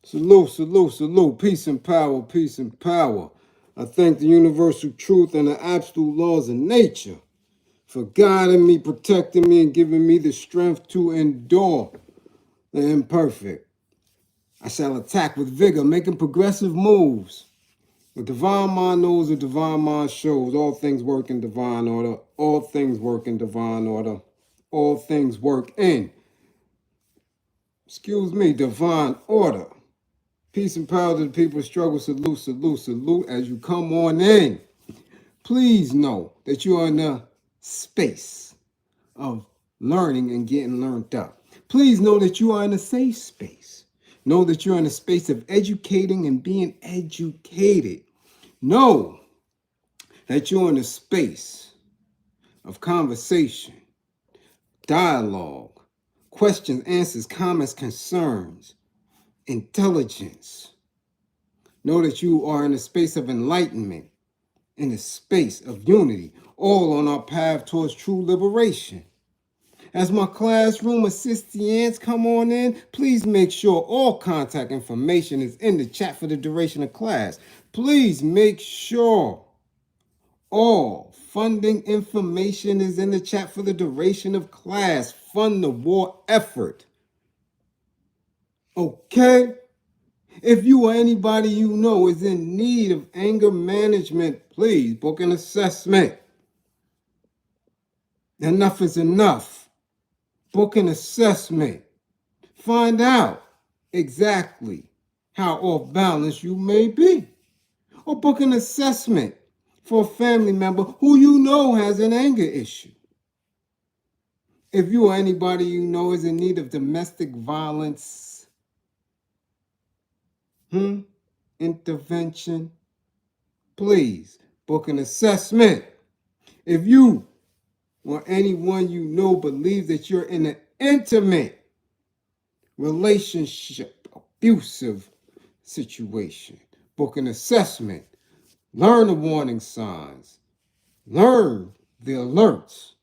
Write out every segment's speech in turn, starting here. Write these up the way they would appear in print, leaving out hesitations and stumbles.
Salute, salute, salute. Peace and power, peace and power. I thank the universal truth and the absolute laws of nature for guiding me, protecting me, and giving me the strength to endure the imperfect. I shall attack with vigor, making progressive moves. The divine mind knows, the divine mind shows. All things work in divine order. All things work in divine order. All things work in, divine order. Peace and power to the people of struggle. Salute, salute, salute. As you come on in, please know that you are in a space of learning and getting learned up. Please know that you are in a safe space. Know that you're in a space of educating and being educated. Know that you're in a space of conversation, dialogue, questions, answers, comments, concerns, intelligence. Know that you are in a space of enlightenment, in a space of unity, all on our path towards true liberation. As my classroom assistants come on in, please make sure all contact information is in the chat for the duration of class. Please make sure all funding information is in the chat for the duration of class. Fund the war effort. Okay? If you or anybody you know is in need of anger management, please book an assessment. Enough is enough. Book an assessment. Find out exactly how off balance you may be. Or book an assessment for a family member who you know has an anger issue. If you or anybody you know is in need of domestic violence intervention, please book an assessment. If you or anyone you know believes that you're in an intimate relationship, abusive situation, book an assessment. Learn the warning signs. Learn the alerts.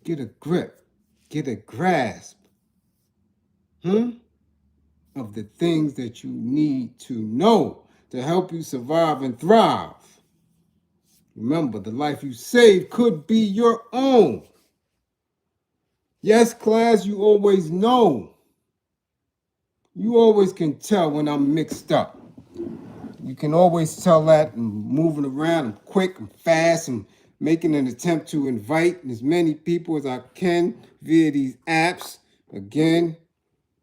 Get a grip. Get a grasp of the things that you need to know to help you survive and thrive. Remember, the life you save could be your own. Yes, class, you always know. You always can tell when I'm mixed up. You can always tell that I'm moving around, I'm quick, I'm fast, I'm making an attempt to invite as many people as I can via these apps. Again,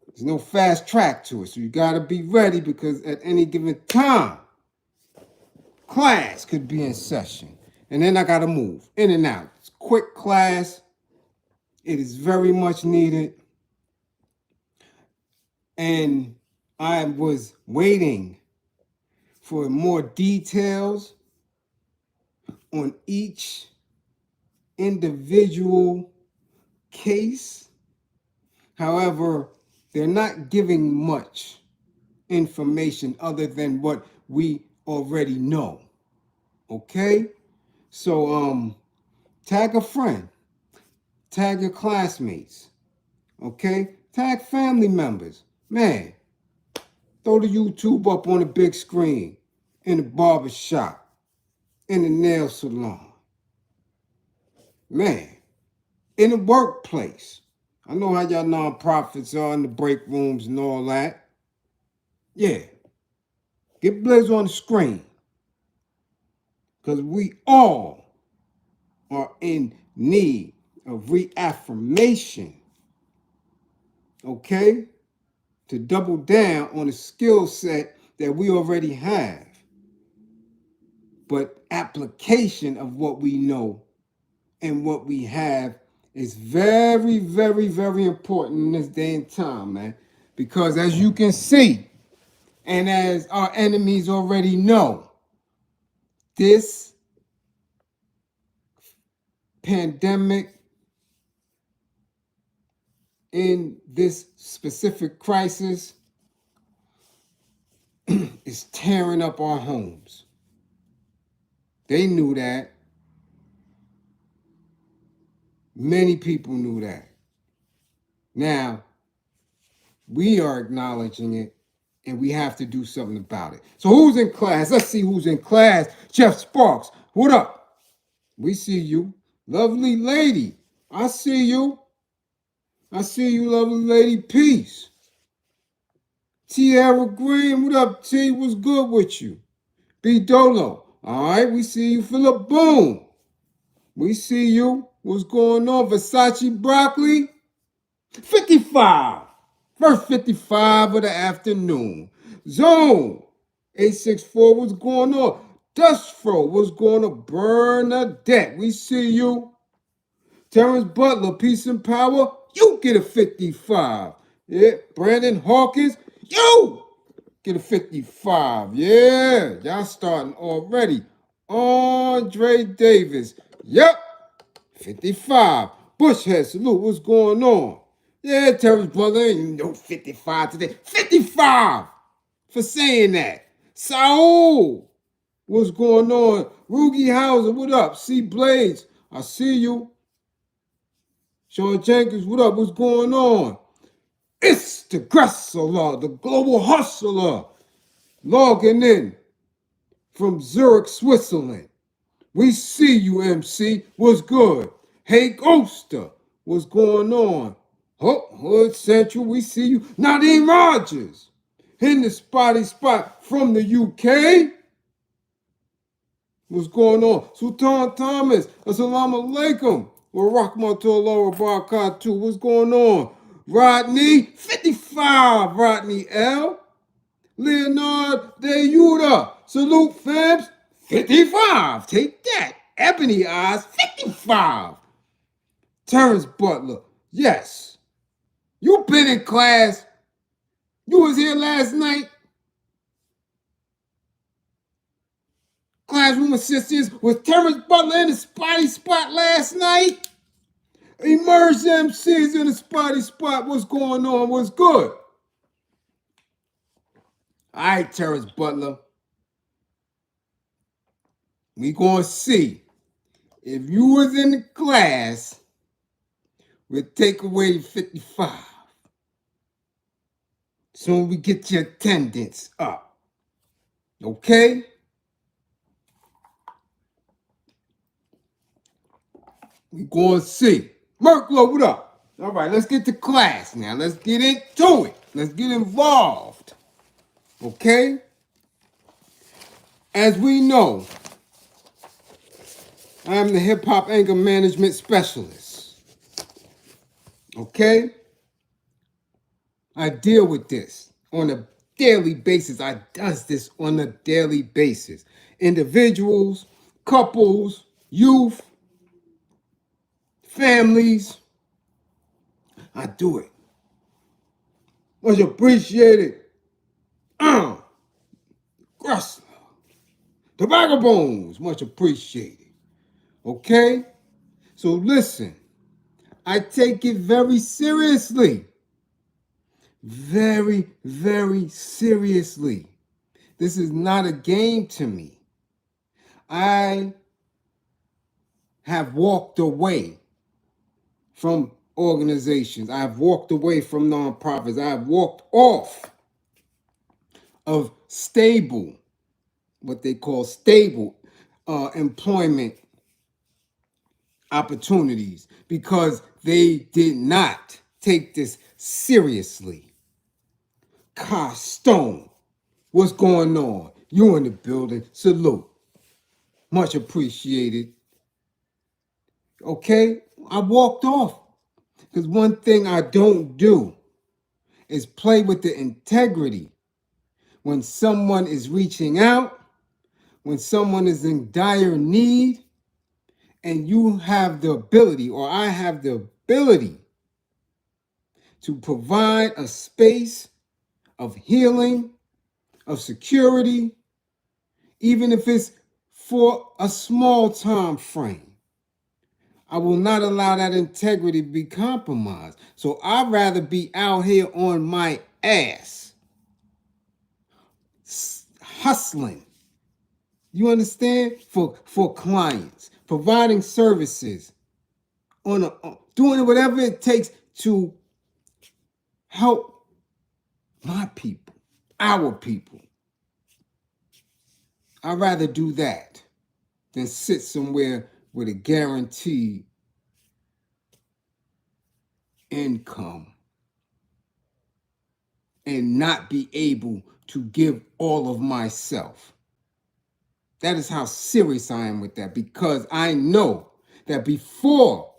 there's no fast track to it, so you gotta be ready because at any given time, class could be in session. And then I gotta move in and out. It's quick class. It is very much needed. And I was waiting for more details on each individual case. However, they're not giving much information other than what we already know. Okay? So tag a friend, tag your classmates, okay? Tag family members. Man, throw the YouTube up on the big screen, in the barber shop, in the nail salon. Man, in the workplace. I know how y'all nonprofits are in the break rooms and all that. Yeah, get Bliz on the screen. Because we all are in need of reaffirmation. Okay? To double down on the skill set that we already have. But application of what we know and what we have is very, very, very important in this day and time, man. Because as you can see, and as our enemies already know, this pandemic in this specific crisis is tearing up our homes. They knew that. Many people knew that. Now, we are acknowledging it, and we have to do something about it. So who's in class? Let's see who's in class. Jeff Sparks, what up? We see you. Lovely lady, I see you. I see you, lovely lady. Peace. Tierra Green, what up, T? What's good with you? B Dolo, all right, we see you. Philip Boom, we see you. What's going on? Versace Broccoli, 55. First 55 of the afternoon. Zone 864, what's going on? Dustfro, what's going on? Bernadette, we see you. Terrence Butler, peace and power. You get a 55. Yeah, Brandon Hawkins, you get a 55. Yeah, y'all starting already. Andre Davis, yep, 55. Bushhead, salute, what's going on? Yeah, Terrence Butler, ain't no 55 today. 55 for saying that. Saul, what's going on? Rugi Hauser, what up? C Blades, I see you. Sean Jenkins, what up? What's going on? It's the Gressler, the global hustler, logging in from Zurich, Switzerland. We see you, MC. What's good? Hey, Ghoster, what's going on? Hood Central, we see you. Nadeem Rogers, in the spotty spot from the UK. What's going on? Sultan Thomas, assalamu alaikum. Wa rahmatullahi wa barakatuh. What's going on? Rodney, 55, Rodney L. Leonard Deyuda, salute fams, 55. Take that. Ebony Eyes, 55. Terrence Butler, yes. You been in class. You was here last night. Classroom assistants with Terrence Butler in the spotty spot last night. Emerged MCs in the spotty spot. What's going on? What's good? All right, Terrence Butler. We gonna see if you was in the class. We'll take away 55. Soon we get your attendance up. Okay? We gonna see. Merklo, what up? All right, let's get to class now. Let's get into it. Let's get involved. Okay? As we know, I am the hip hop anger management specialist. Okay? I deal with this on a daily basis. I does this on a daily basis. Individuals, couples, youth, families. I do it. Much appreciated. Gressler. The Vagabonds, much appreciated. Okay? So listen, I take it very seriously. Very, very seriously. This is not a game to me. I have walked away from organizations. I've walked away from nonprofits. I've walked off of stable, what they call stable employment opportunities because they did not take this seriously. Car Stone, what's going on? You in the building. Salute. Much appreciated. Okay? I walked off because one thing I don't do is play with the integrity. When someone is reaching out, when someone is in dire need, and you have the ability, or I have the ability, to provide a space of healing, of security, even if it's for a small time frame. I will not allow that integrity to be compromised. So I'd rather be out here on my ass, hustling. You understand? For clients, providing services doing whatever it takes to help my people, our people. I'd rather do that than sit somewhere with a guaranteed income and not be able to give all of myself. That is how serious I am with that, because I know that before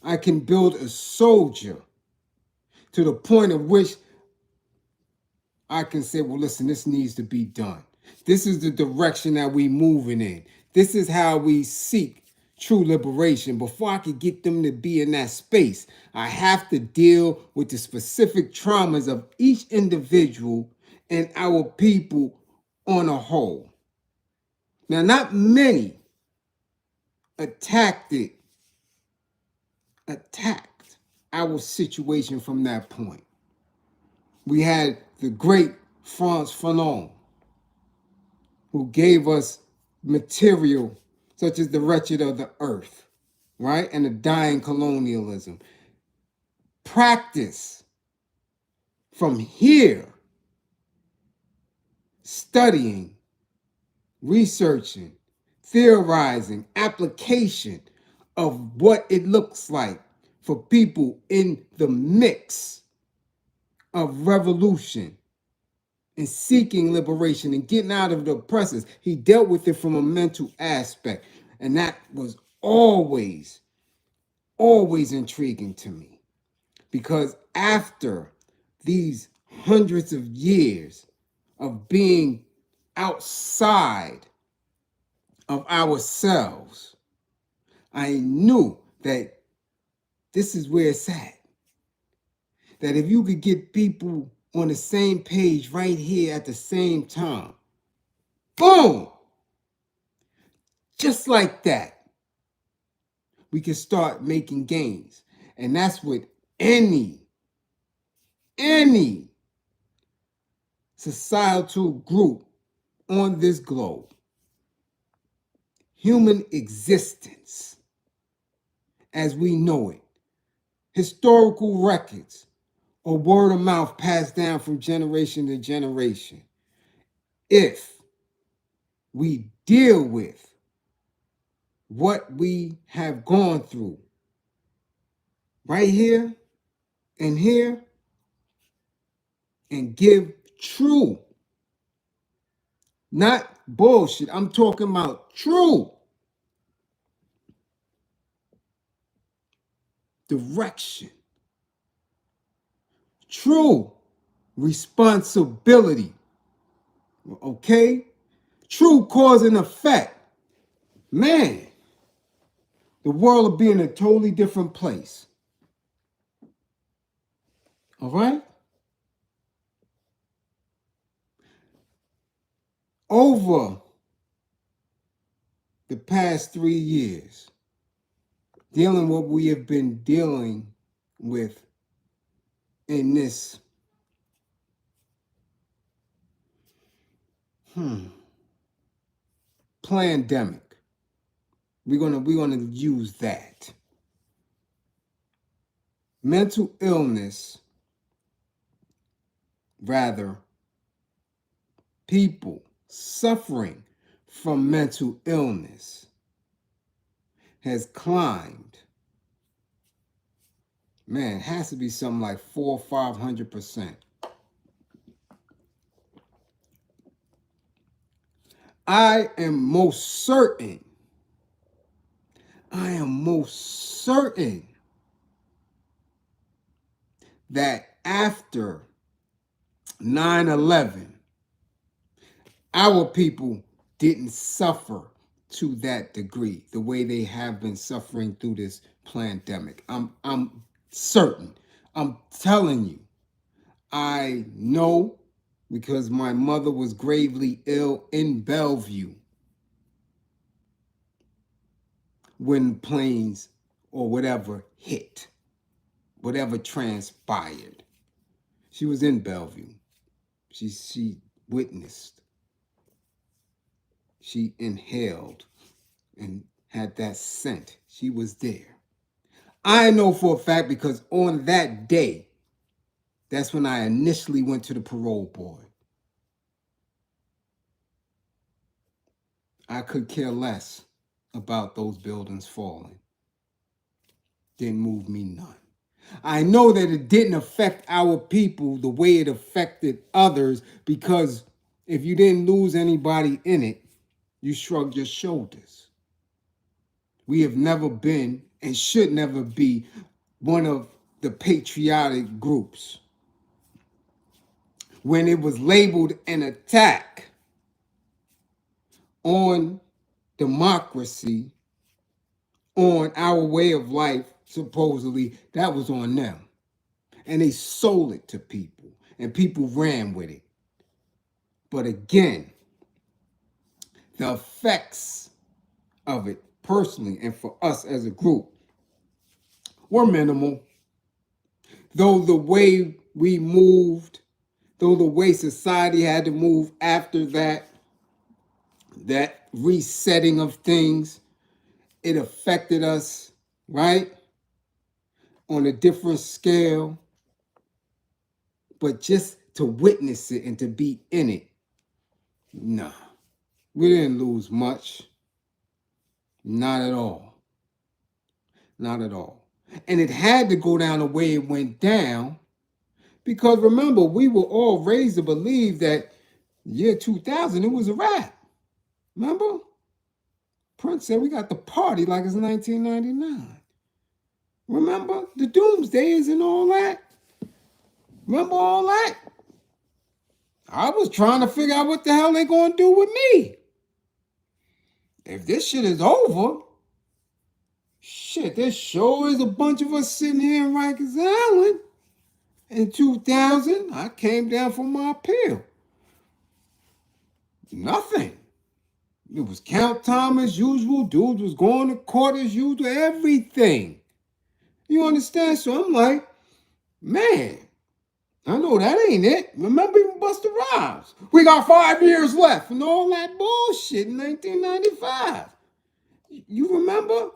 I can build a soldier to the point of which I can say, well, listen, this needs to be done. This is the direction that we moving in. This is how we seek true liberation. Before I could get them to be in that space, I have to deal with the specific traumas of each individual and our people on a whole. Now, not many attacked our situation from that point. We had the great Frantz Fanon, who gave us material such as the wretched of the earth, right? And the dying colonialism. Practice from here, studying, researching, theorizing, application of what it looks like for people in the mix of revolution and seeking liberation and getting out of the oppressors. He dealt with it from a mental aspect. And that was always intriguing to me. Because after these hundreds of years of being outside of ourselves, I knew that this is where it's at. That if you could get people on the same page right here at the same time, boom, just like that, we can start making gains. And that's what any societal group on this globe, human existence as we know it, historical records, or word of mouth passed down from generation to generation, if we deal with what we have gone through right here and here and give true, not bullshit, I'm talking about true direction, true responsibility, okay? True cause and effect. Man, the world will be in a totally different place. All right? Over the past 3 years, dealing what we have been dealing with in this pandemic. We're gonna use that. Mental illness, rather, people suffering from mental illness has climbed. Man, it has to be something like 400 or 500%. I am most certain that after 9/11, our people didn't suffer to that degree, the way they have been suffering through this pandemic. I'm certain. I'm telling you. I know because my mother was gravely ill in Bellevue when planes or whatever hit, whatever transpired. She was in Bellevue. She witnessed. She inhaled and had that scent. She was there. I know for a fact because on that day, that's when I initially went to the parole board. I could care less about those buildings falling. Didn't move me none. I know that it didn't affect our people the way it affected others because if you didn't lose anybody in it, you shrugged your shoulders. We have never been and should never be one of the patriotic groups. When it was labeled an attack on democracy, on our way of life, supposedly, that was on them. And they sold it to people, and people ran with it. But again, the effects of it personally and for us as a group were minimal. Though the way we moved, though the way society had to move after that resetting of things, it affected us, right? On a different scale. But just to witness it and to be in it, nah, we didn't lose much. Not at all. Not at all. And it had to go down the way it went down because remember, we were all raised to believe that year 2000, it was a wrap. Remember? Prince said we got the party like it's 1999. Remember the doomsdays and all that? Remember all that? I was trying to figure out what the hell they gonna do with me. If this shit is over, shit, there sure is a bunch of us sitting here in Rikers Island. In 2000, I came down for my appeal. Nothing. It was count time as usual. Dudes was going to court as usual. Everything. You understand? So I'm like, man, I know that ain't it. Remember even Busta Rhymes? We got 5 years left and all that bullshit in 1995. You remember?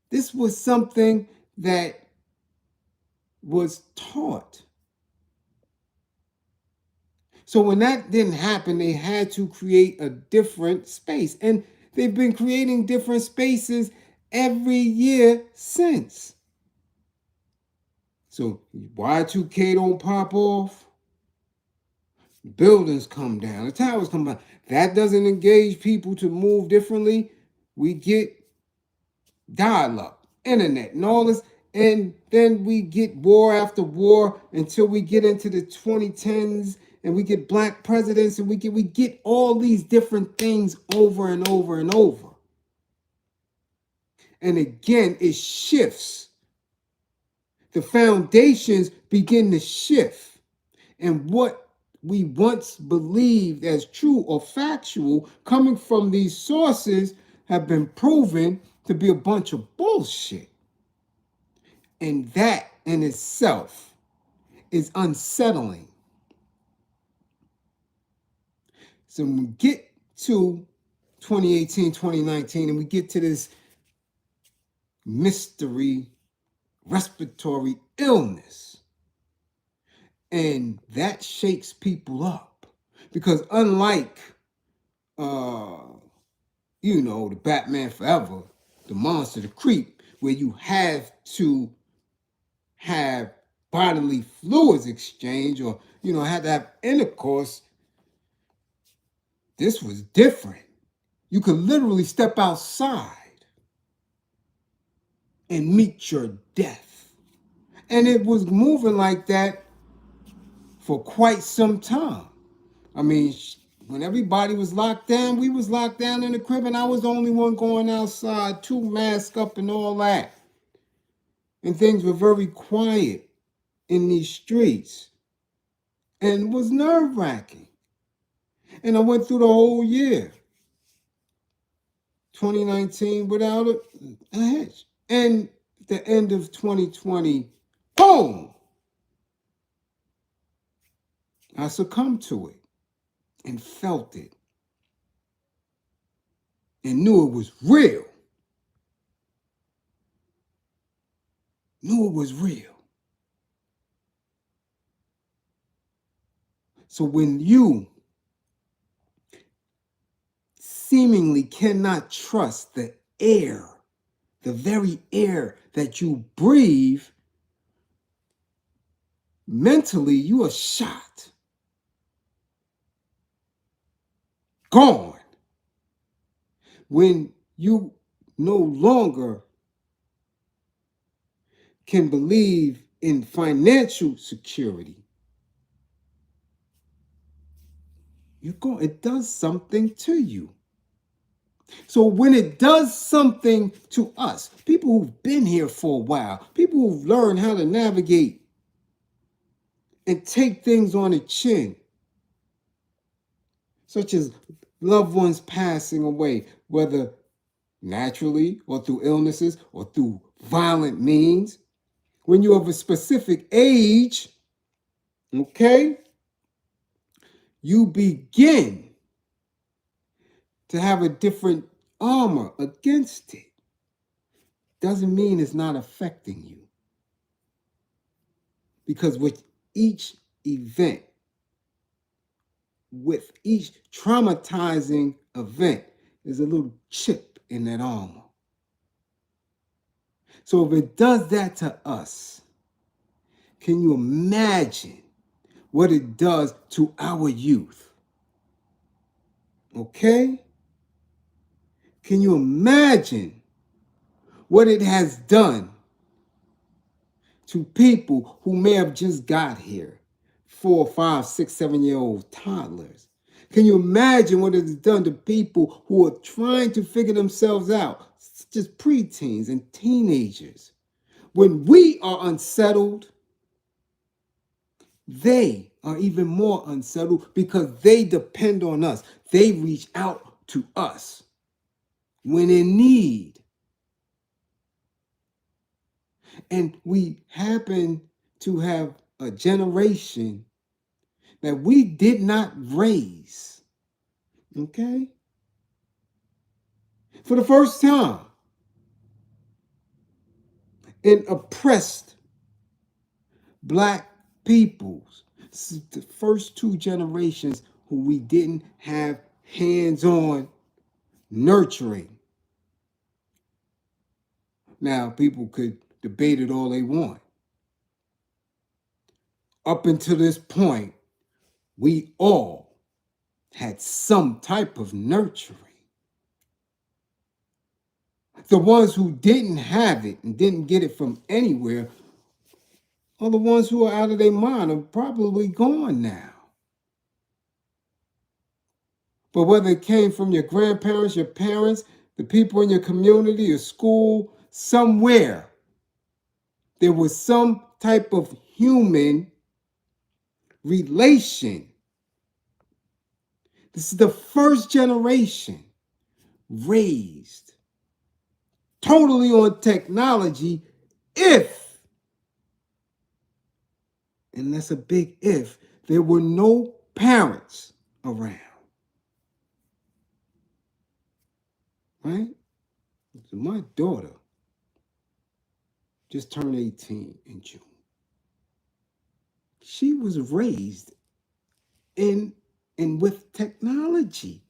This was something that was taught. So when that didn't happen, they had to create a different space. And they've been creating different spaces every year since. So Y2K don't pop off. Buildings come down. The towers come down. That doesn't engage people to move differently. We get dial-up, internet, and all this. And then we get war after war until we get into the 2010s and we get black presidents and we get all these different things over and over and over. And again, it shifts. The foundations begin to shift. And what we once believed as true or factual coming from these sources have been proven to be a bunch of bullshit. And that in itself is unsettling. So when we get to 2018, 2019, and we get to this mystery respiratory illness, and that shakes people up. Because unlike, the Batman Forever, the Monster, the Creep, where you have to have bodily fluids exchange or, had to have intercourse, this was different. You could literally step outside and meet your death. And it was moving like that for quite some time. I mean, when everybody was locked down, we was locked down in the crib and I was the only one going outside, 2 masks up and all that. And things were very quiet in these streets. And it was nerve-wracking. And I went through the whole year, 2019, without a hitch. And at the end of 2020, boom! I succumbed to it and felt it and knew it was real. knew it was real. So when you seemingly cannot trust the air, the very air that you breathe, mentally you are shot, gone. When you no longer can believe in financial security, it does something to you. So when it does something to us, people who've been here for a while, people who've learned how to navigate and take things on the chin, such as loved ones passing away, whether naturally or through illnesses or through violent means, when you're of a specific age, okay, you begin to have a different armor against it. Doesn't mean it's not affecting you. Because with each event, with each traumatizing event, there's a little chip in that armor. So if it does that to us, can you imagine what it does to our youth? Okay? Can you imagine what it has done to people who may have just got here? 4, 5, 6, 7-year-old toddlers. Can you imagine what it has done to people who are trying to figure themselves out, just preteens and teenagers? When we are unsettled, they are even more unsettled because they depend on us. They reach out to us when in need. And we happen to have a generation that we did not raise, okay? For the first time in oppressed Black peoples, this is the first 2 generations who we didn't have hands-on nurturing. Now, people could debate it all they want. Up until this point, we all had some type of nurturing. The ones who didn't have it and didn't get it from anywhere are the ones who are out of their mind and probably gone now. But whether it came from your grandparents, your parents, the people in your community, your school, somewhere, there was some type of human relation. This is the first generation raised totally on technology if, and that's a big if, there were no parents around. Right? So my daughter just turned 18 in June. She was raised in and with technology.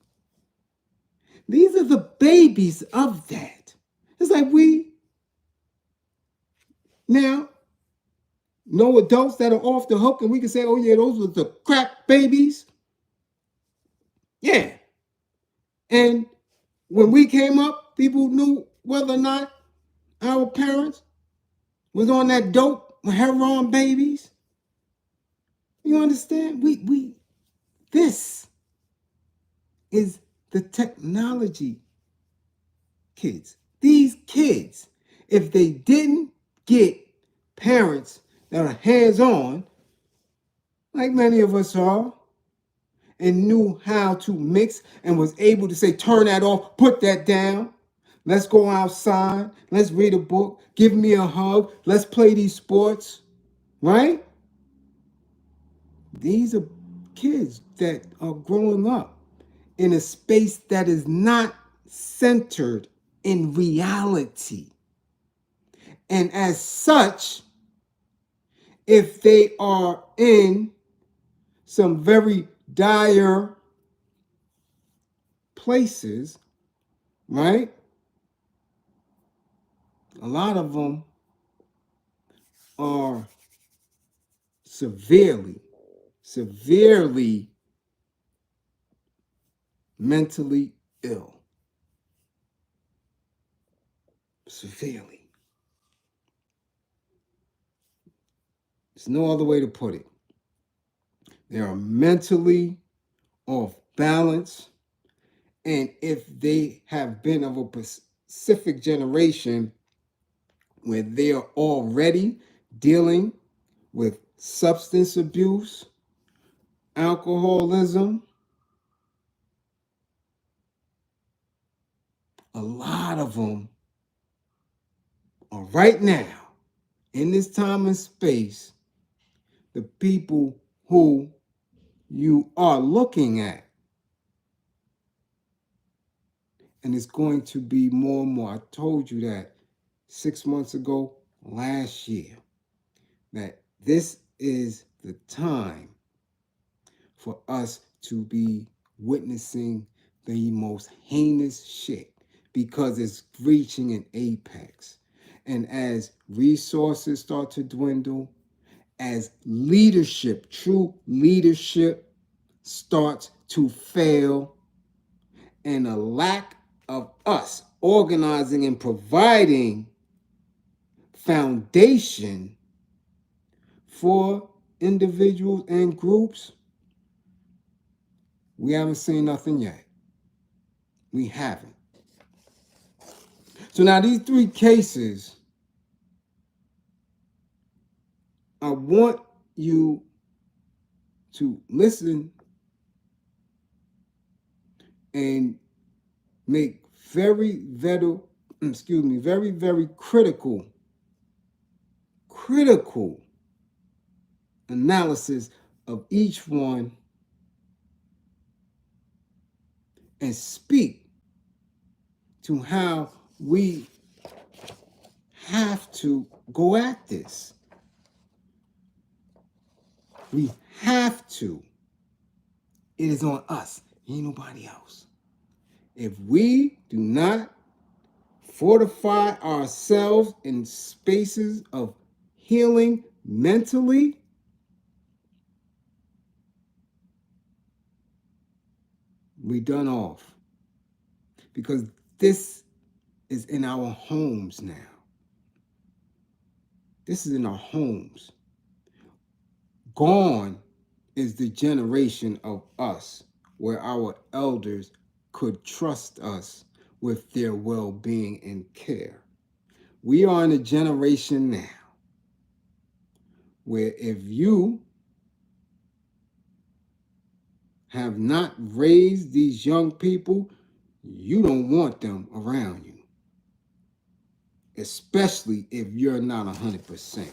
These are the babies of that. It's like we now know adults that are off the hook and we can say, oh yeah, those were the crack babies. Yeah. And when we came up, people knew whether or not our parents was on that dope heroin babies. You understand? This is the technology kids. These kids, if they didn't get parents that are hands-on, like many of us are, and knew how to mix and was able to say, turn that off, put that down. Let's go outside. Let's read a book. Give me a hug. Let's play these sports. Right? These are kids that are growing up in a space that is not centered in reality. And as such, if they are in some very dire places, right? A lot of them are severely mentally ill. Severely. There's no other way to put it. They are mentally off balance. And if they have been of a specific generation where they are already dealing with substance abuse, alcoholism, a lot of them are right now, in this time and space, the people who you are looking at. And it's going to be more and more. I told you that 6 months ago, last year, that this is the time for us to be witnessing the most heinous shit because it's reaching an apex. And as resources start to dwindle, as leadership, true leadership, starts to fail, and a lack of us organizing and providing foundation for individuals and groups, we haven't seen nothing yet. We haven't. So now these 3 cases, I want you to listen and make very critical analysis of each one and speak to how we have to go at this. We have to. It is on us. Ain't nobody else. If we do not fortify ourselves in spaces of healing mentally, we done off. Because this is in our homes now. This is in our homes. Gone is the generation of us where our elders could trust us with their well-being and care. We are in a generation now where if you have not raised these young people, you don't want them around you, especially if you're not 100%.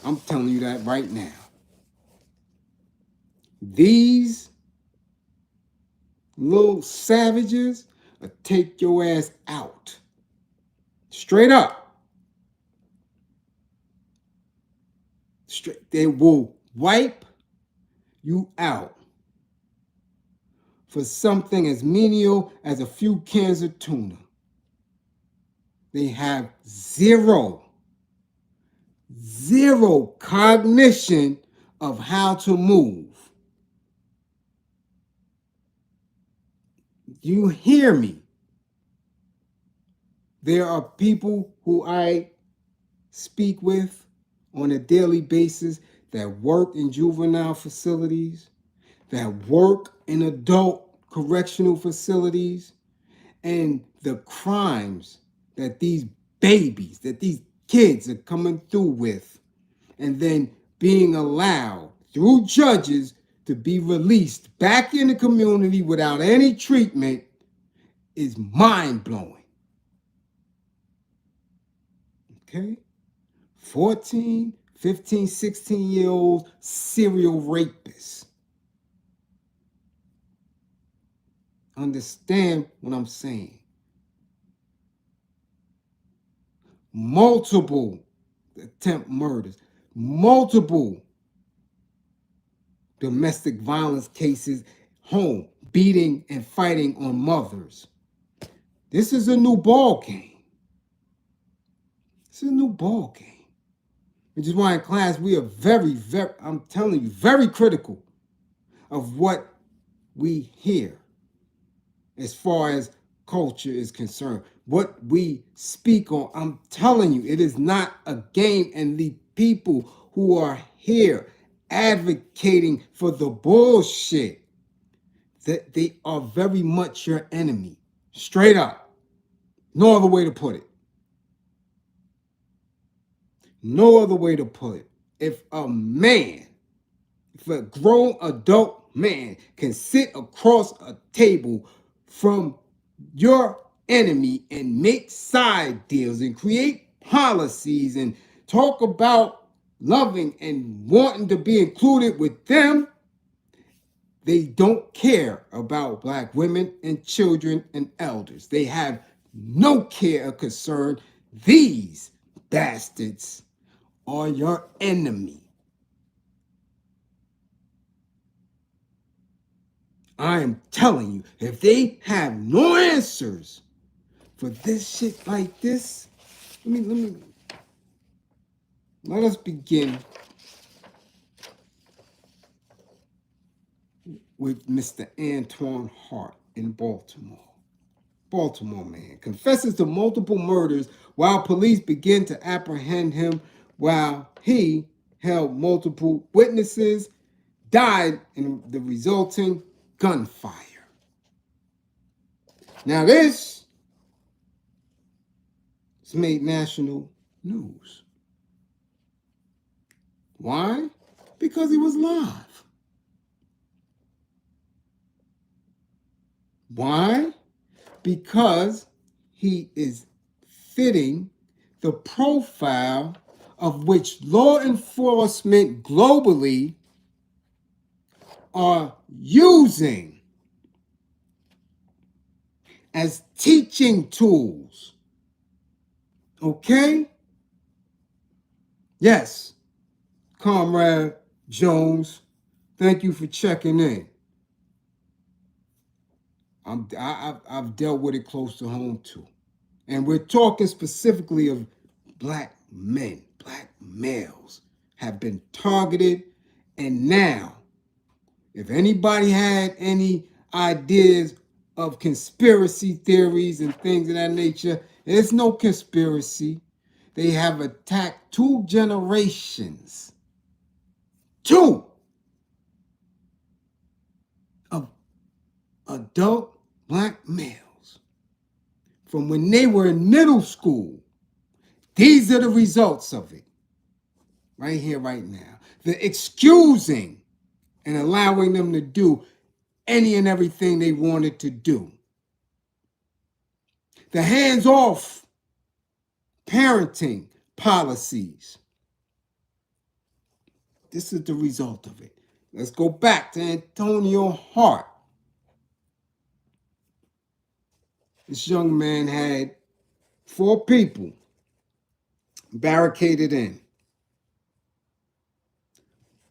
I'm telling you that right now. These little savages will take your ass out. Straight up. Straight. They will wipe you out for something as menial as a few cans of tuna. They have zero cognition of how to move. You hear me? There are people who I speak with on a daily basis that work in juvenile facilities, that work in adult correctional facilities, and the crimes that these babies, that these kids are coming through with, and then being allowed through judges to be released back in the community without any treatment is mind-blowing. Okay? 14, 15, 16-year-old serial rapists. Understand what I'm saying. multiple attempt murders, multiple domestic violence cases, home beating and fighting on mothers. This is a new ball game. It's a new ball game. Which is why in class we are very, I'm telling you, very critical of what we hear as far as culture is concerned. What we speak on, I'm telling you, it is not a game. And the people who are here advocating for the bullshit, that they are very much your enemy. Straight up. No other way to put it. No other way to put it. If a grown adult man can sit across a table from your enemy and make side deals and create policies and talk about loving and wanting to be included with them, they don't care about black women and children and elders. They have no care or concern. These bastards are your enemy. I am telling you, if they have no answers for this shit like this, let us begin with Mr. Antoine Hart in Baltimore. Baltimore man confesses to multiple murders while police begin to apprehend him, while he held multiple witnesses, died in the resulting gunfire. Now this has made national news. Why? Because he was live. Why? Because he is fitting the profile of which law enforcement globally are using as teaching tools. Okay? Yes, Comrade Jones, thank you for checking in. I've dealt with it close to home too. And we're talking specifically of black men, black males have been targeted. And now, if anybody had any ideas of conspiracy theories and things of that nature, there's no conspiracy. They have attacked 2 generations. 2 of adult black males from when they were in middle school. These are the results of it. Right here, right now. The excusing and allowing them to do any and everything they wanted to do. The hands-off parenting policies. This is the result of it. Let's go back to Antonio Hart. This young man had 4 people barricaded in.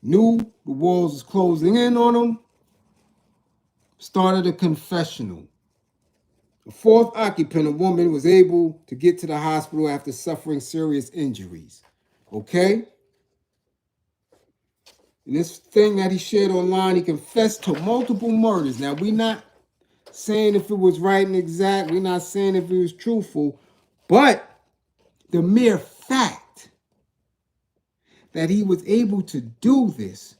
Knew the walls was closing in on him. Started a confessional. The 4th occupant, a woman, was able to get to the hospital after suffering serious injuries. Okay? And this thing that he shared online, he confessed to multiple murders. Now, we're not saying if it was right and exact. We're not saying if it was truthful. But the mere fact that he was able to do this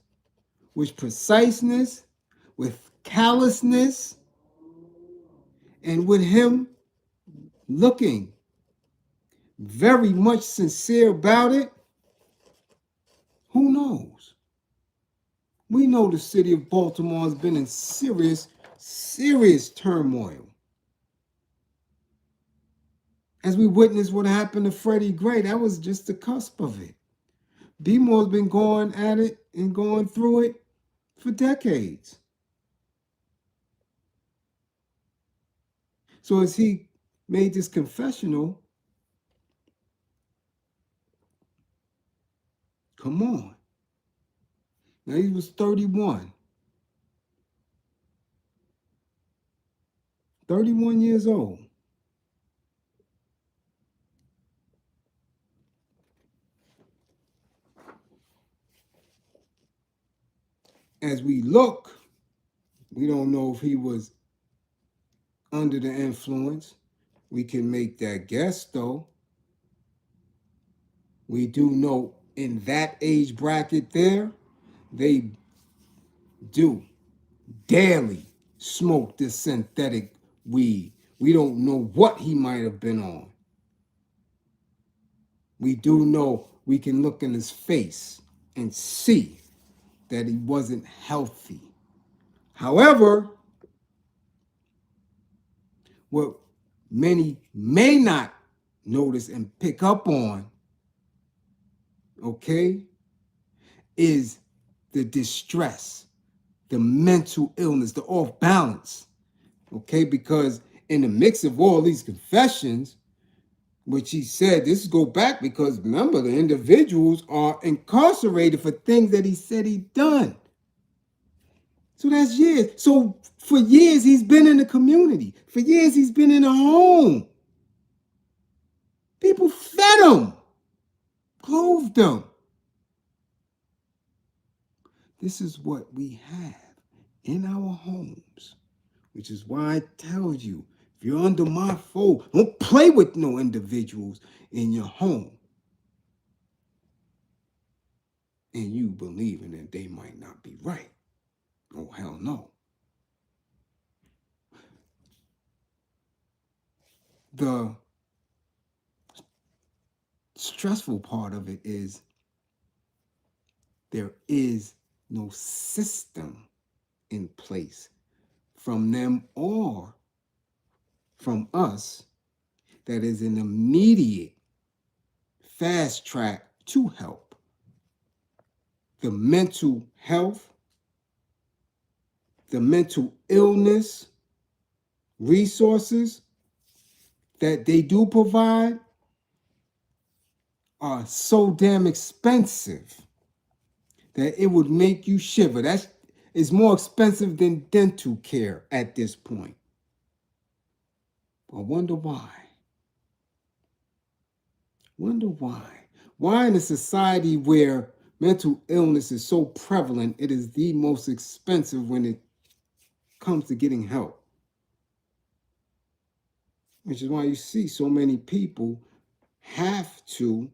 with preciseness, with callousness, and with him looking very much sincere about it, who knows? We know the city of Baltimore has been in serious, serious turmoil. As we witnessed what happened to Freddie Gray, that was just the cusp of it. B-More's been going at it and going through it for decades. So as he made this confessional, Come on. Now he was 31. 31 years old. As we look, we don't know if he was under the influence. We can make that guess, though. We do know in that age bracket there, they do daily smoke this synthetic weed. We don't know what he might have been on. We do know we can look in his face and see that he wasn't healthy. However, what many may not notice and pick up on, okay, is the distress, the mental illness, the off balance, okay, because in the mix of all these confessions, which he said, this go back because remember, the individuals are incarcerated for things that he said he done. So that's years. So for years, he's been in the community. For years, he's been in a home. People fed him, clothed him. This is what we have in our homes, which is why I tell you, if you're under my fold, don't play with no individuals in your home. And you believing that they might not be right. Oh, hell no. The stressful part of it is there is no system in place from them or from us that is an immediate fast track to help. The mental health, the mental illness resources that they do provide are so damn expensive that it would make you shiver. That is more expensive than dental care at this point. I wonder why. Wonder why. Why in a society where mental illness is so prevalent, it is the most expensive when it comes to getting help. Which is why you see so many people have to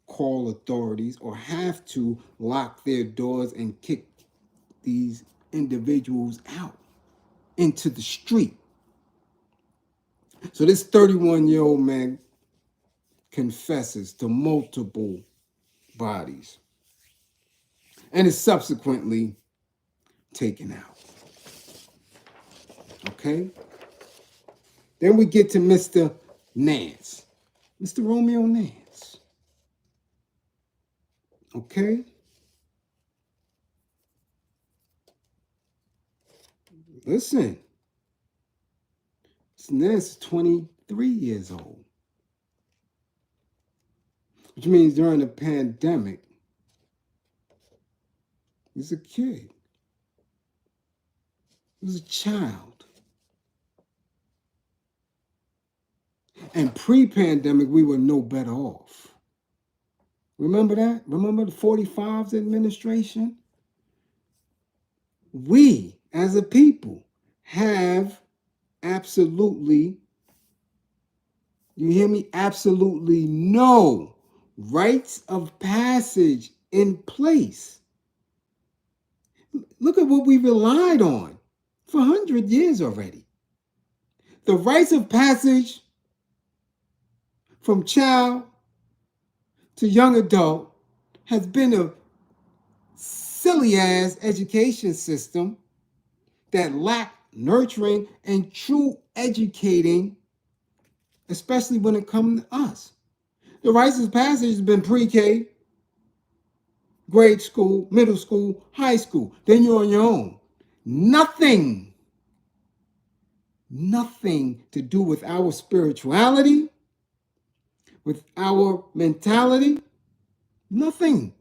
call authorities or have to lock their doors and kick these individuals out into the street. So this 31-year-old man confesses to multiple bodies and is subsequently taken out. Okay? Then we get to Mr. Nance, Mr. Romeo Nance. Okay? Listen, Mr. Nance is 23 years old, which means during the pandemic, he's a kid. He was a child. And pre-pandemic, we were no better off. Remember that? Remember the 45's administration? We, as a people, have absolutely, you hear me? Absolutely no rites of passage in place. Look at what we relied on for 100 years already. The rites of passage from child to young adult has been a silly-ass education system that lacked nurturing and true educating, especially when it comes to us. The rites of passage has been pre-K, grade school, middle school, high school. Then you're on your own. Nothing to do with our spirituality, with our mentality, nothing.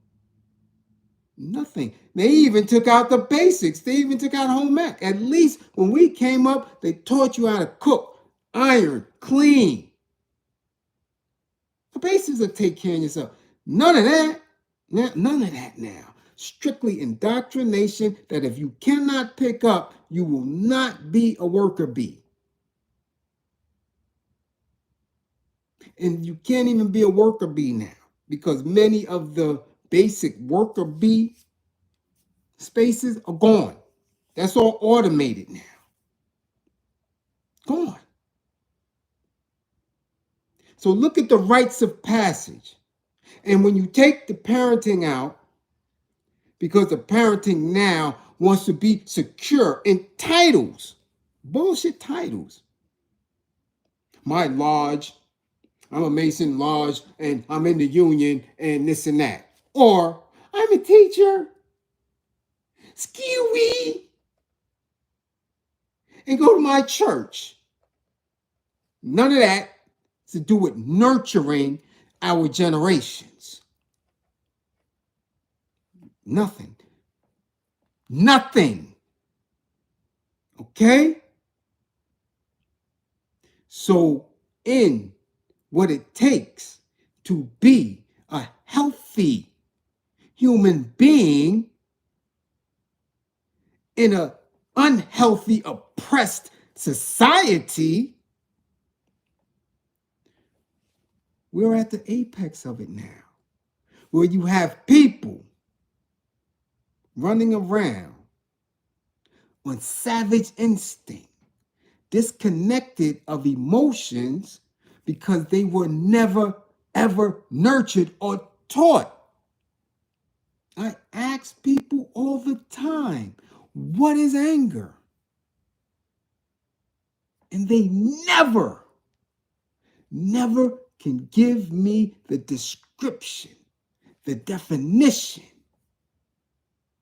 Nothing. They even took out the basics. They even took out home ec. At least when we came up, they taught you how to cook, iron, clean. The basics of take care of yourself. None of that. None of that now. Strictly indoctrination that if you cannot pick up, you will not be a worker bee. And you can't even be a worker bee now because many of the basic worker bee spaces are gone. That's all automated now. Gone. So look at the rites of passage. And when you take the parenting out, because the parenting now wants to be secure in titles, bullshit titles. My lodge, I'm a Mason lodge, and I'm in the union, and this and that. Or I'm a teacher, skewy, and go to my church. None of that to do with nurturing our generations. Nothing. Nothing. Okay? So, in what it takes to be a healthy human being in an unhealthy, oppressed society, we're at the apex of it now, where you have people running around on savage instinct, disconnected of emotions because they were never, ever nurtured or taught. I ask people all the time, what is anger? And they never can give me the description, the definition.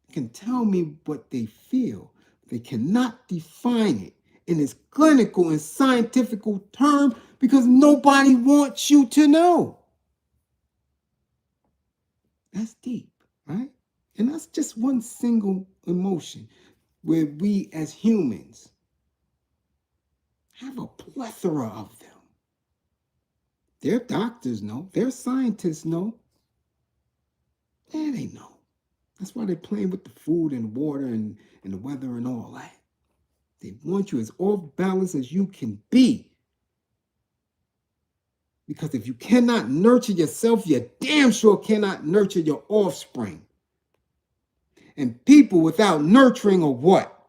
They can tell me what they feel. They cannot define it in its clinical and scientific term because nobody wants you to know. That's deep, right? And that's just one single emotion where we as humans have a plethora of them. Their doctors know. Their scientists know. Yeah, they know. That's why they're playing with the food and the water and the weather and all that. They want you as off balance as you can be. Because if you cannot nurture yourself, you damn sure cannot nurture your offspring. And people without nurturing are what?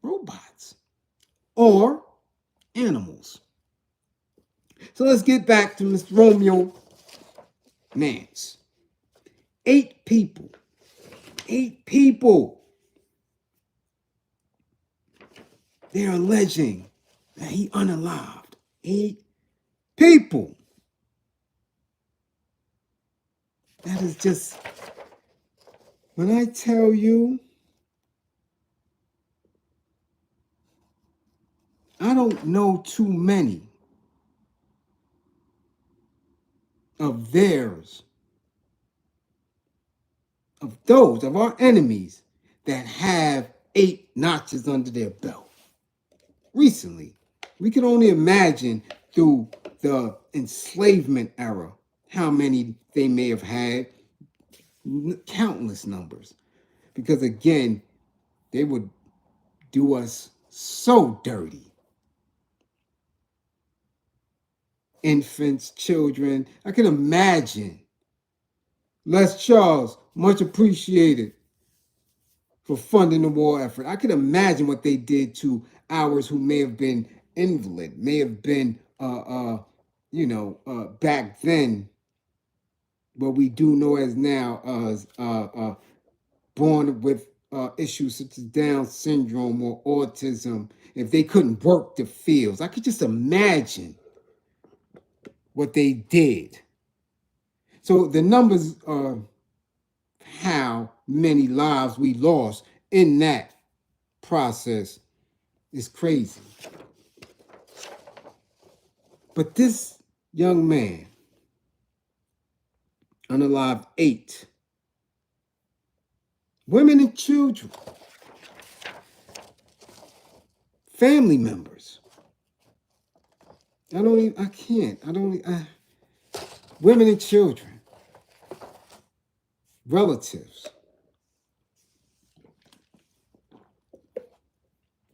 Robots or animals. So let's get back to Mr. Romeo Nance. 8 people. 8 people. They're alleging that he unalived 8 people. That is just, when I tell you, I don't know too many of theirs, of those, of our enemies that have 8 notches under their belt. Recently, we can only imagine through the enslavement era how many they may have had, countless numbers. Because again, they would do us so dirty. Infants, children, I can imagine. Les Charles, much appreciated for funding the war effort. I can imagine what they did to ours who may have been invalid, may have been, back then, what we do know as now as born with issues such as Down syndrome or autism, if they couldn't work the fields. I could just imagine what they did. So the numbers are how many lives we lost in that process is crazy. But this young man, unalived 8 women and children, family members. Women and children, relatives.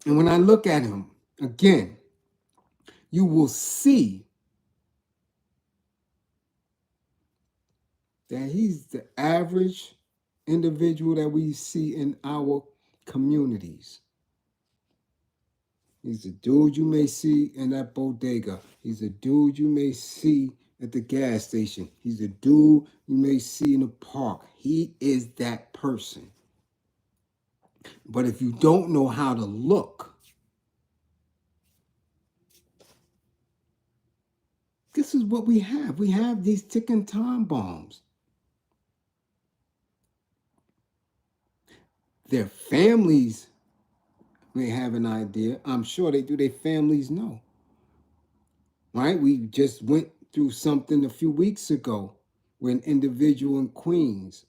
And when I look at him, again, you will see that he's the average individual that we see in our communities. He's the dude you may see in that bodega. He's the dude you may see at the gas station. He's the dude you may see in the park. He is that person. But if you don't know how to look, this is what we have. We have these ticking time bombs. Their families may have an idea. I'm sure they do. Their families know. Right? We just went through something a few weeks ago where an individual in Queens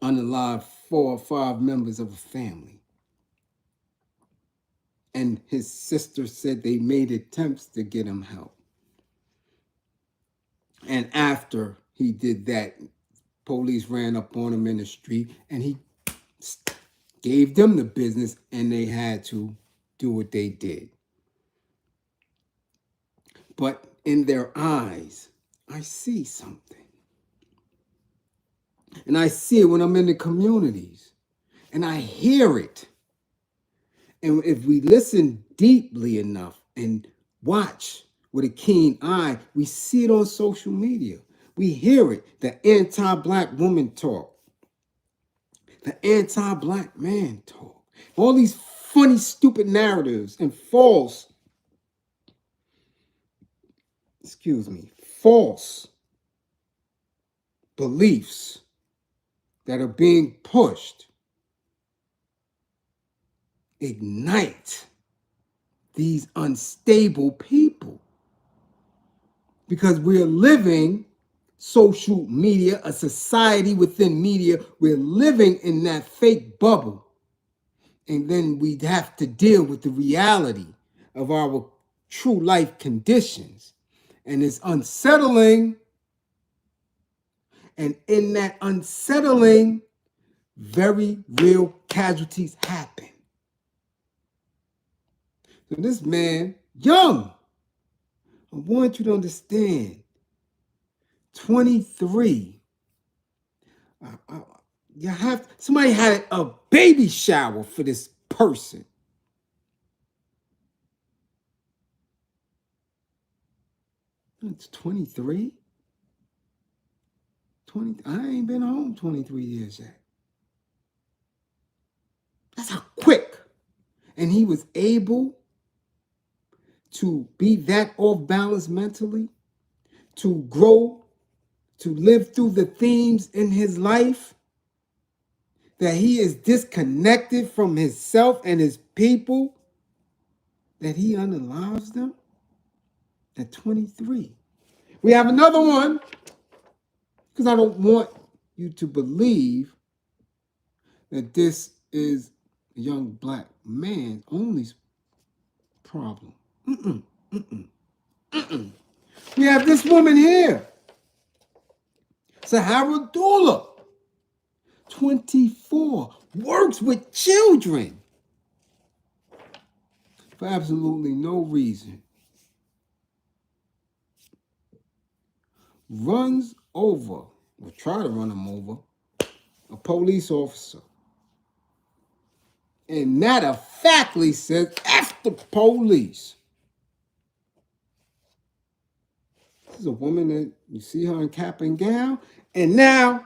unalived 4 or 5 members of a family. And his sister said they made attempts to get him help. And after he did that, police ran up on him in the street and he gave them the business and they had to do what they did. But in their eyes, I see something. And I see it when I'm in the communities. And I hear it. And if we listen deeply enough and watch with a keen eye, we see it on social media. We hear it, the anti-black woman talk, the anti-black man talk, all these funny, stupid narratives and false beliefs that are being pushed ignite these unstable people. Because we're living social media, a society within media, we're living in that fake bubble. And then we'd have to deal with the reality of our true life conditions. And it's unsettling. And in that unsettling, very real casualties happen. So this man, young, I want you to understand, 23. Somebody had a baby shower for this person. It's 23. I ain't been home 23 years yet. That's how quick. And he was able to be that off balance mentally, to grow, to live through the themes in his life, that he is disconnected from himself and his people, that he unalives them at 23. We have another one, because I don't want you to believe that this is a young black man's only problem. We have this woman here, Sahara Dula, 24, works with children for absolutely no reason. Runs over, or try to run him over, a police officer. And matter of factly says, F the police. This is a woman that you see her in cap and gown, and now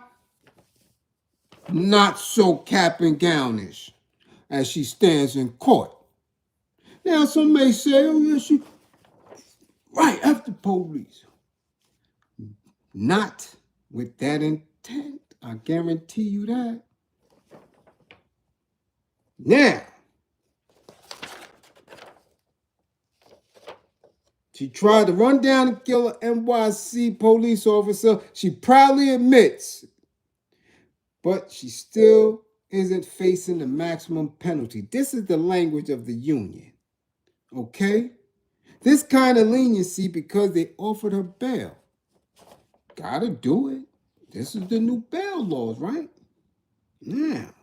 not so cap and gownish as she stands in court. Now some may say, oh yeah, she right after police. Not with that intent. I guarantee you that. Now, she tried to run down and kill an NYC police officer. She proudly admits but she still isn't facing the maximum penalty. This is the language of the union, okay? This kind of leniency because they offered her bail. Gotta do it. This is the new bail laws, right? Now,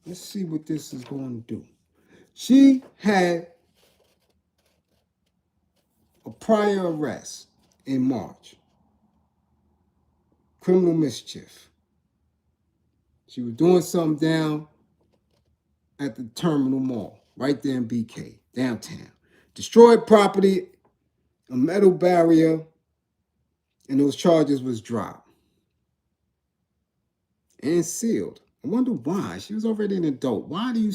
let's see what this is going to do. She had a prior arrest in March, criminal mischief. She was doing something down at the Terminal Mall, right there in BK, downtown. Destroyed property, a metal barrier, and those charges was dropped and sealed. I wonder why. She was already an adult. Why do you?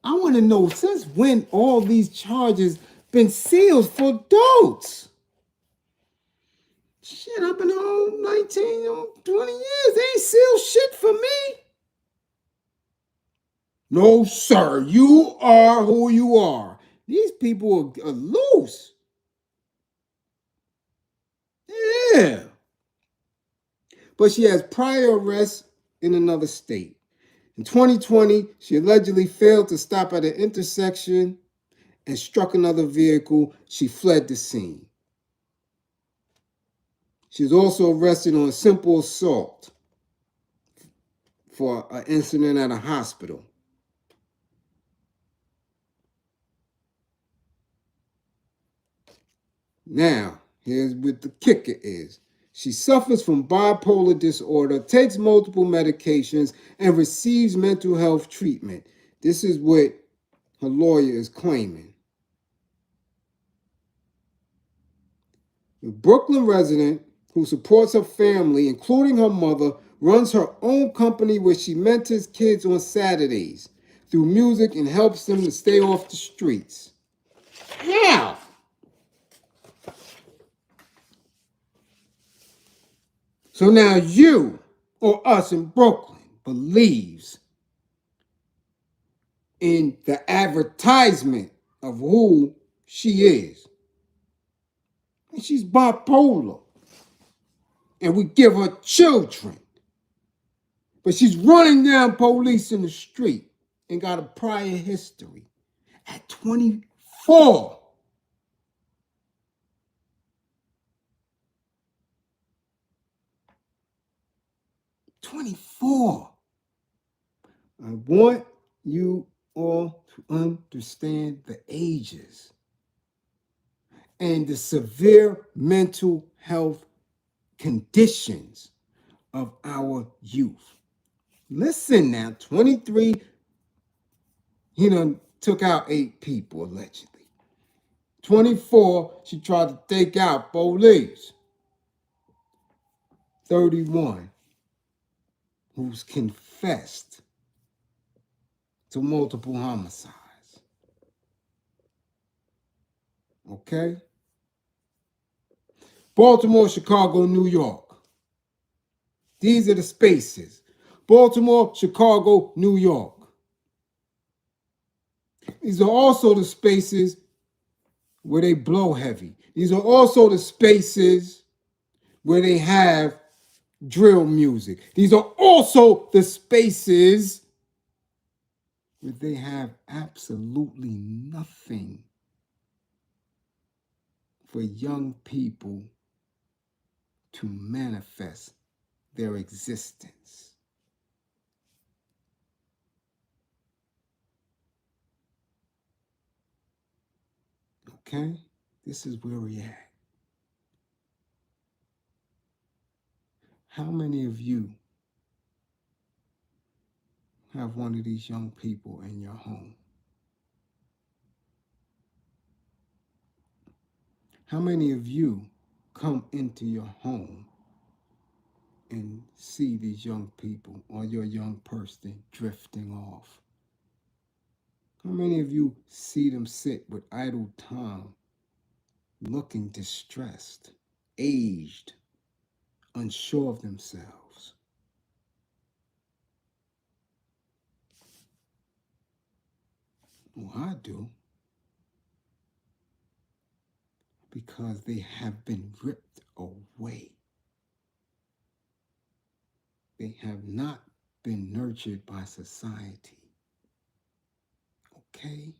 I want to know since when all these charges been sealed for adults. Shit, I've been home 19, 20 years. They ain't sealed shit for me. No, sir. You are who you are. These people are loose. Yeah. But she has prior arrests in another state. In 2020, she allegedly failed to stop at an intersection and struck another vehicle. She fled the scene. She was also arrested on simple assault for an incident at a hospital. Now, here's what the kicker is. She suffers from bipolar disorder, takes multiple medications, and receives mental health treatment. This is what her lawyer is claiming. The Brooklyn resident who supports her family, including her mother, runs her own company where she mentors kids on Saturdays through music and helps them to stay off the streets. How? So now you or us in Brooklyn believes in the advertisement of who she is. And she's bipolar. And we give her children. But she's running down police in the street and got a prior history at 24. I want you all to understand the ages and the severe mental health conditions of our youth. Listen now, 23, he done took out 8 people allegedly. 24, she tried to take out police. 31, who's confessed to multiple homicides. Okay? Baltimore, Chicago, New York. These are the spaces. Baltimore, Chicago, New York. These are also the spaces where they blow heavy. These are also the spaces where they have drill music. These are also the spaces where they have absolutely nothing for young people to manifest their existence. Okay? This is where we're at. How many of you have one of these young people in your home? How many of you come into your home and see these young people or your young person drifting off? How many of you see them sit with idle time, looking distressed, aged, unsure of themselves? Well, I do. Because they have been ripped away. They have not been nurtured by society. Okay?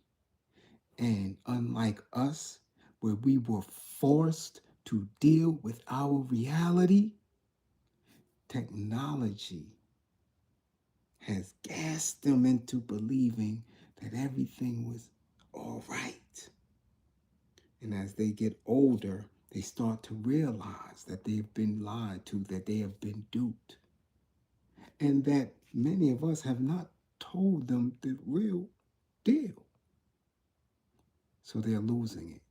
And unlike us, where we were forced to deal with our reality, technology has gassed them into believing that everything was all right. And as they get older, they start to realize that they've been lied to, that they have been duped, and that many of us have not told them the real deal. So they're losing it.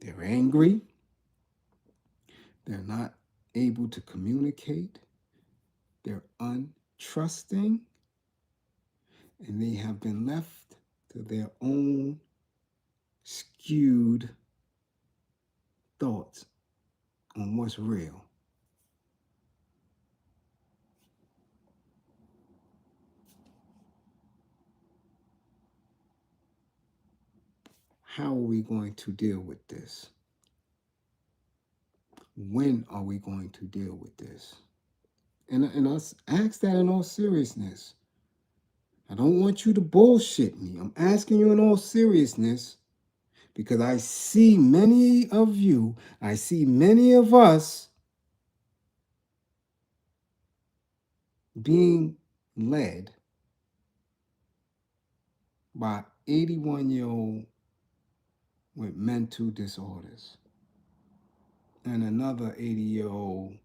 They're angry. They're not able to communicate. They're untrusting. And they have been left to their own skewed thoughts on what's real. How are we going to deal with this? When are we going to deal with this? And us ask that in all seriousness. I don't want you to bullshit me. I'm asking you in all seriousness because I see many of you, I see many of us being led by 81-year-old with mental disorders and another 80-year-old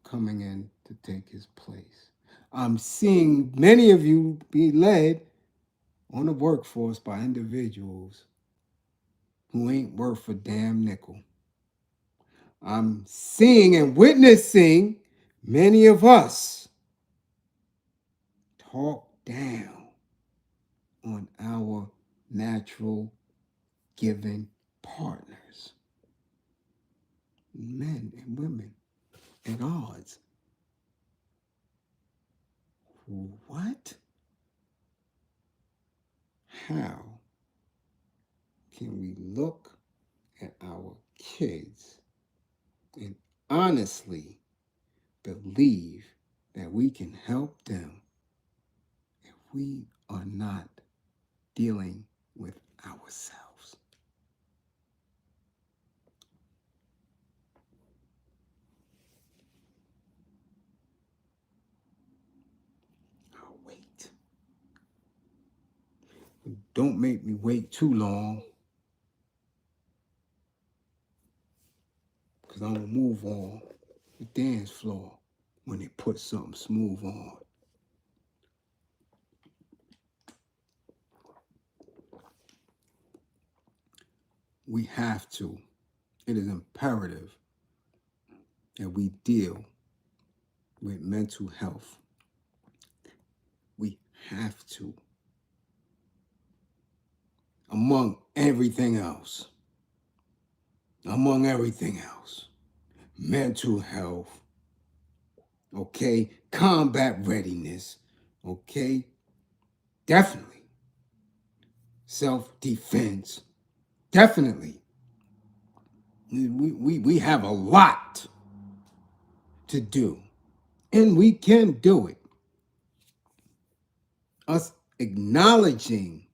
coming in to take his place. I'm seeing many of you be led on the workforce by individuals who ain't worth a damn nickel. I'm seeing and witnessing many of us talk down on our natural giving partners, men and women at odds. What? How can we look at our kids and honestly believe that we can help them if we are not dealing with ourselves? I'll wait. Don't make me wait too long, because I'm going to move on the dance floor when they put something smooth on. We have to. It is imperative that we deal with mental health. We have to. Among everything else. Mental health. Okay? Combat readiness. Okay? Definitely. Self-defense. Definitely. We have a lot to do. And we can do it. Us acknowledging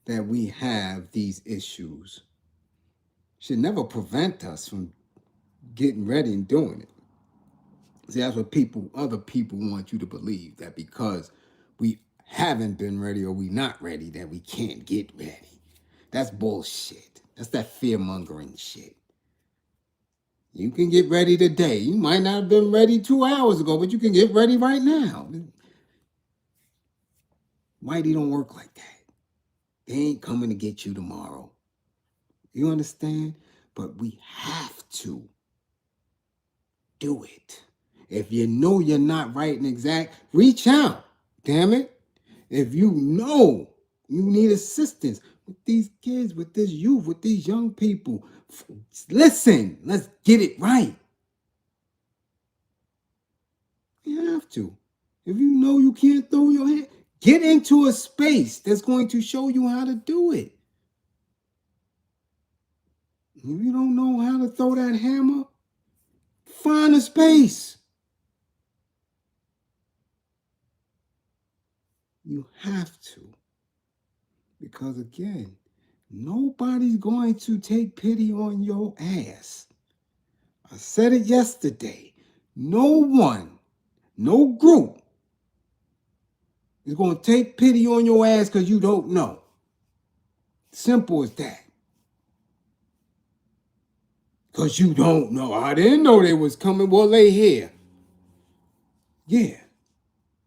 that we have these issues should never prevent us from getting ready and doing it. See, that's what other people want you to believe, that because we haven't been ready or we not ready, that we can't get ready. That's bullshit. That's that fear-mongering shit. You can get ready today. You might not have been ready 2 hours ago, but you can get ready right now. Whitey don't work like that. They ain't coming to get you tomorrow. You understand? But we have to do it. If you know you're not right and exact, reach out. Damn it. If you know you need assistance with these kids, with this youth, with these young people, listen, let's get it right. You have to. If you know you can't throw your hand, get into a space that's going to show you how to do it. If you don't know how to throw that hammer, find a space. You have to. Because again, nobody's going to take pity on your ass. I said it yesterday. No one, no group is going to take pity on your ass because you don't know. Simple as that. Because you don't know. I didn't know they was coming. Well, they here. Yeah.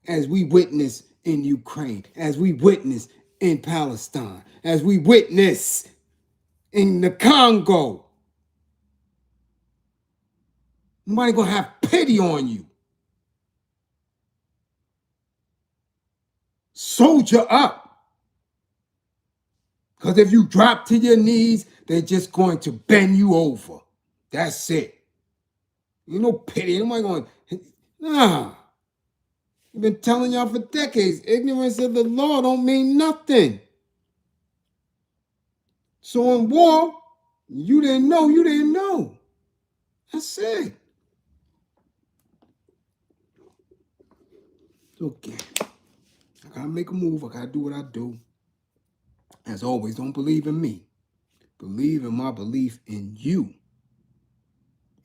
As we witness in Ukraine, as we witness in Palestine, as we witness in the Congo. Nobody gonna have pity on you. Soldier up. Because if you drop to your knees, they're just going to bend you over. That's it. You no pity. Nobody going, nah. I've been telling y'all for decades, ignorance of the law don't mean nothing. So in war, you didn't know, you didn't know. That's it. Okay. I gotta make a move. I gotta do what I do. As always, don't believe in me. Believe in my belief in you.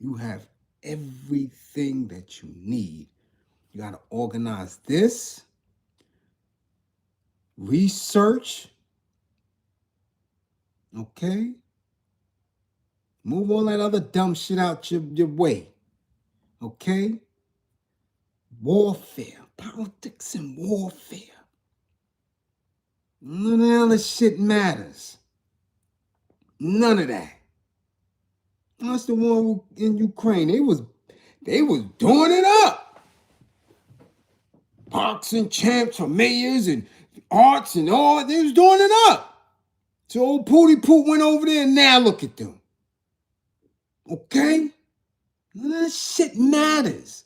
You have everything that you need. You got to organize this, research, okay? Move all that other dumb shit out your way, okay? Warfare, politics and warfare. None of that other shit matters. None of that. That's the one in Ukraine. They was doing it up. Boxing champs for mayors and arts and all. They was doing it up. So old Pooty Poot went over there and now look at them. Okay? None of that shit matters.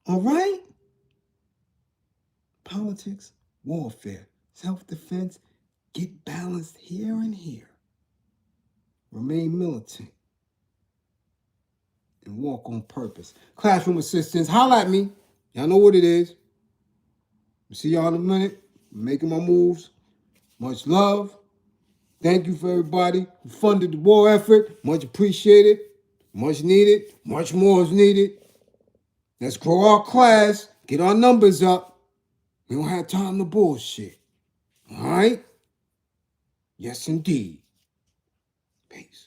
All right? Politics, warfare, self-defense, get balanced here and here. Remain militant. And walk on purpose. Classroom assistants, holla at me. Y'all know what it is. See y'all in a minute. I'm making my moves. Much love. Thank you for everybody who funded the war effort. Much appreciated. Much needed. Much more is needed. Let's grow our class. Get our numbers up. We don't have time to bullshit. All right? Yes, indeed. Peace.